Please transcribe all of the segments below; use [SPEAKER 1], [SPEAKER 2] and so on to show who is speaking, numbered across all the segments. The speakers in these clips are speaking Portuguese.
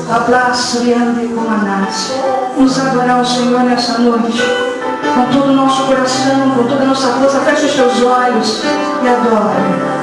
[SPEAKER 1] Abraço e ande com Manás. Vamos adorar o Senhor nessa noite. Com todo o nosso coração, com toda a nossa força. Feche os teus olhos e adore.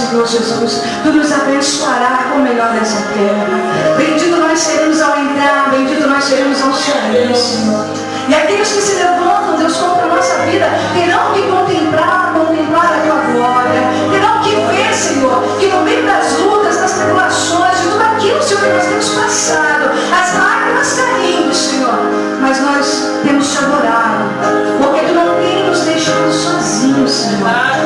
[SPEAKER 1] Senhor Jesus, Tu nos abençoará com o melhor dessa terra. Bendito nós seremos ao entrar, bendito nós seremos ao sair, Senhor. E aqueles que se levantam, Deus, contra a nossa vida, terão que contemplar a Tua glória. Terão que ver, Senhor, que no meio das lutas, das tribulações, de tudo aquilo, Senhor, que nós temos passado, as lágrimas caindo, Senhor, mas nós temos Te adorado, porque Tu não tem nos deixado sozinhos, Senhor.